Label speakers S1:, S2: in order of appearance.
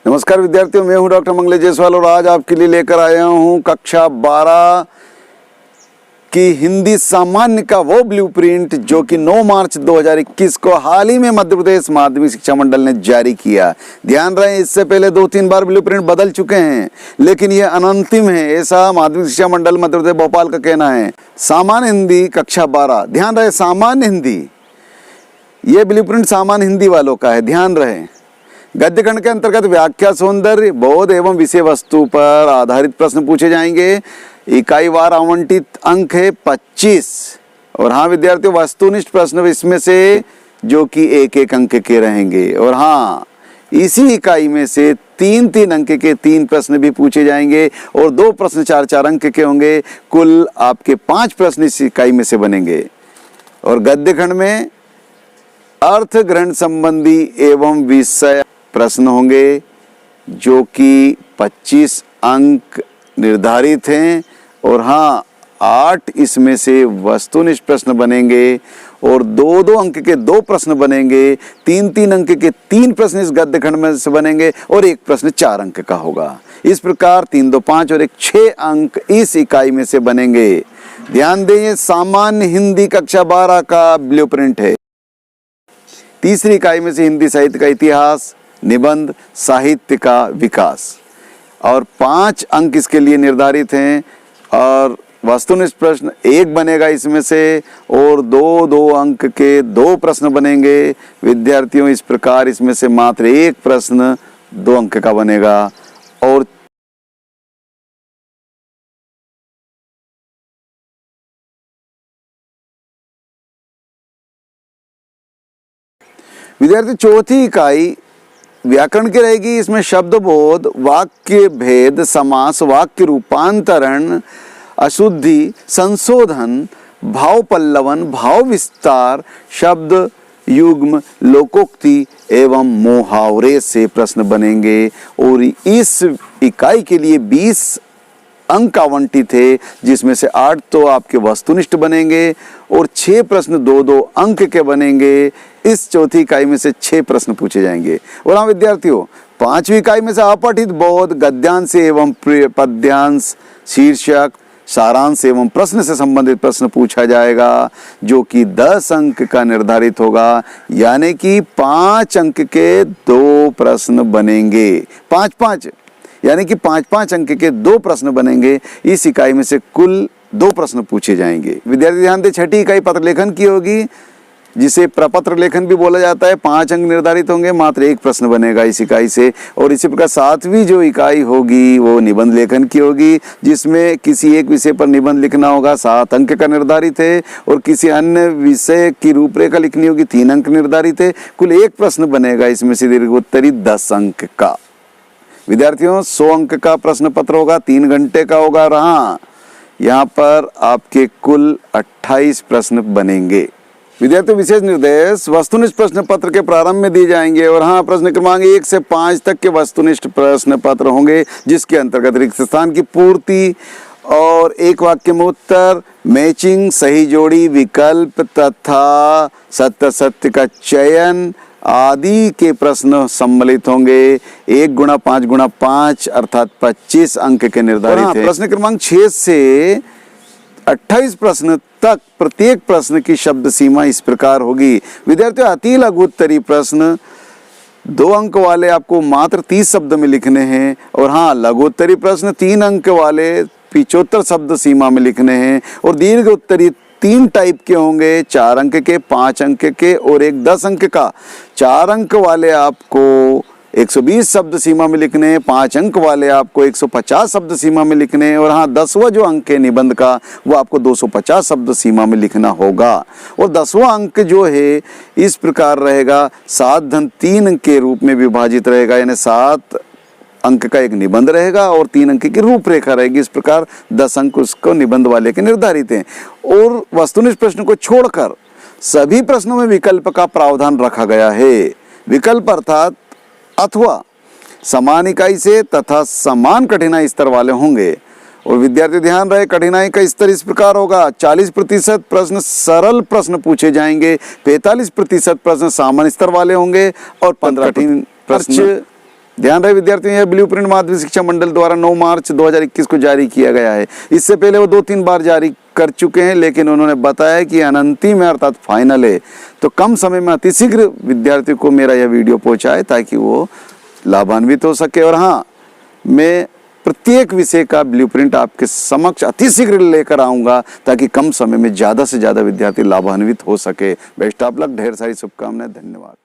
S1: नमस्कार विद्यार्थियों, मैं हूं डॉक्टर मंगलेश जायसवाल और आज आपके लिए लेकर आया हूं कक्षा 12 की हिंदी सामान्य का वो ब्लूप्रिंट जो कि 9 मार्च 2021 को हाल ही में मध्य प्रदेश माध्यमिक शिक्षा मंडल ने जारी किया। ध्यान रहे, इससे पहले 2-3 बार ब्लूप्रिंट बदल चुके हैं, लेकिन ये अनंतिम है, ऐसा माध्यमिक शिक्षा मंडल मध्य प्रदेश भोपाल का कहना है। सामान्य हिंदी कक्षा 12, ध्यान रहे सामान्य हिंदी, ये ब्लूप्रिंट सामान्य हिंदी वालों का है, ध्यान रहे। गद्य खंड के अंतर्गत व्याख्या, सौंदर्य, बोध एवं विषय वस्तु पर आधारित प्रश्न पूछे जाएंगे। इकाई वार आवंटित अंक है 25 और हाँ विद्यार्थियों, वस्तुनिष्ठ प्रश्न इसमें से जो कि 1-1 अंक के रहेंगे और हाँ इसी इकाई में से 3-3 अंक के 3 प्रश्न भी पूछे जाएंगे और 2 प्रश्न 4-4 अंक के होंगे। कुल आपके 5 प्रश्न इस इकाई में से बनेंगे। और गद्य खंड में अर्थ ग्रहण संबंधी एवं विषय प्रश्न होंगे जो कि 25 अंक निर्धारित हैं और हाँ 8 इसमें से वस्तुनिष्ठ प्रश्न बनेंगे और 2-2 अंक के 2 प्रश्न बनेंगे। 3-3 अंक के 3 प्रश्न इस गद्य खंड में से बनेंगे और 1 प्रश्न 4 अंक का होगा। इस प्रकार 3-2 5 और 1 6 अंक इस इकाई में से बनेंगे। ध्यान दें, ये सामान्य हिंदी कक्षा 12 का ब्लूप्रिंट है। तीसरी इकाई में से हिंदी साहित्य का इतिहास, निबंध, साहित्य का विकास और 5 अंक इसके लिए निर्धारित हैं और वस्तुनिष्ठ प्रश्न 1 बनेगा इसमें से और 2-2 अंक के 2 प्रश्न बनेंगे। विद्यार्थियों, इस प्रकार इसमें से मात्र 1 प्रश्न 2 अंक का बनेगा और विद्यार्थी चौथी इकाई व्याकरण की रहेगी। इसमें शब्द बोध, वाक्य भेद, समास, वाक्य रूपांतरण, अशुद्धि, संशोधन, भाव पल्लवन, भाव विस्तार, शब्द युग्म, लोकोक्ति एवं मुहावरे से प्रश्न बनेंगे और इस इकाई के लिए 20 अंक आवंटित है, जिसमें से 8 तो आपके वस्तुनिष्ठ बनेंगे और 6 प्रश्न 2-2 अंक के बनेंगे। इस चौथी इकाई में से 6 प्रश्न पूछे जाएंगे। और हाँ विद्यार्थियों, 5वीं इकाई में से अपठित बोध, गद्यांश एवं पद्यांश, शीर्षक, सारांश एवं प्रश्न से संबंधित प्रश्न पूछा जाएगा जो कि 10 अंक का निर्धारित होगा, यानी कि 5 अंक के 2 प्रश्न बनेंगे। 5-5 यानी कि 5-5 अंक के 2 प्रश्न बनेंगे। इस इकाई में से कुल 2 प्रश्न पूछे जाएंगे। विद्यार्थी ध्यान दें, छठी इकाई पत्र लेखन की होगी, जिसे प्रपत्र लेखन भी बोला जाता है। 5 अंक निर्धारित होंगे, मात्र 1 प्रश्न बनेगा इस इकाई से। और इसी प्रकार 7वीं जो इकाई होगी वो निबंध लेखन की होगी, जिसमें किसी एक विषय पर निबंध लिखना होगा, 7 अंक का निर्धारित है और किसी अन्य विषय की रूपरेखा लिखनी होगी, 3 अंक निर्धारित है। कुल 1 प्रश्न बनेगा इसमें से दीर्घोत्तरी 10 अंक का। विद्यार्थियों, 100 अंक का प्रश्न पत्र होगा, 3 घंटे का होगा। हाँ, यहाँ पर आपके कुल 28 प्रश्न बनेंगे। विद्यार्थियों, विशेष निर्देश वस्तुनिष्ठ प्रश्न पत्र के प्रारंभ में दिए जाएंगे और हाँ प्रश्न क्रमांक 1 से 5 तक के वस्तुनिष्ठ प्रश्न पत्र होंगे, जिसके अंतर्गत रिक्त स्थान की पूर्ति और 1 वाक्य में उत्तर, मैचिंग, सही जोड़ी, विकल्प तथा सत्य सत्य का चयन आदि के प्रश्न सम्मिलित होंगे। 1x5x5 अर्थात 25 अंक के निर्धारित है। प्रश्न क्रमांक 6 से 28 प्रश्न तक प्रत्येक प्रश्न की शब्द सीमा इस प्रकार होगी। विद्यार्थियों, अति लघु उत्तरी प्रश्न 2 अंक वाले आपको मात्र 30 शब्द में लिखने हैं और हाँ लघु उत्तरी प्रश्न 3 अंक वाले 75 शब्द सीमा में लिखने हैं और दीर्घ उत्तरी 3 टाइप के होंगे, 4 अंक के, 5 अंक के और एक 10 अंक का। 4 अंक वाले आपको 120 शब्द सीमा में लिखने हैं, 5 अंक वाले आपको 150 शब्द सीमा में लिखने हैं और हाँ 10वां जो अंक है निबंध का वो आपको 250 शब्द सीमा में लिखना होगा। और 10वां अंक जो है इस प्रकार रहेगा, 7-3 के रूप में विभाजित रहेगा, यानी 7 अंक का एक निबंध रहेगा और 3 अंक की रूपरेखा रहेगी। इस प्रकार 10 अंक उसको निबंध वाले के निर्धारित हैं। और वस्तुनिष्ठ प्रश्न को छोड़कर सभी प्रश्नों में विकल्प का प्रावधान रखा गया है। विकल्प अर्थात अथवा समान इकाई से तथा समान कठिनाई स्तर वाले होंगे। और विद्यार्थी ध्यान रहे, कठिनाई का स्तर इस प्रकार होगा, 40% प्रश्न सरल प्रश्न पूछे जाएंगे, 45% प्रश्न सामान्य स्तर वाले होंगे और 15 कठिन प्रश्न ध्यान रहे विद्यार्थियों, यह ब्लूप्रिंट माध्यमिक शिक्षा मंडल द्वारा 9 मार्च 2021 को जारी किया गया है। इससे पहले वो 2-3 बार जारी कर चुके हैं, लेकिन उन्होंने बताया कि अंतिम है अर्थात फाइनल है, तो कम समय में अतिशीघ्र विद्यार्थियों को मेरा यह वीडियो पहुंचाए ताकि वो लाभान्वित हो सके। और हाँ, मैं प्रत्येक विषय का ब्लूप्रिंट आपके समक्ष अतिशीघ्र लेकर आऊंगा ताकि कम समय में ज़्यादा से ज़्यादा विद्यार्थी लाभान्वित हो सके। बेस्ट ऑफ लक, ढेर सारी शुभकामनाएं, धन्यवाद।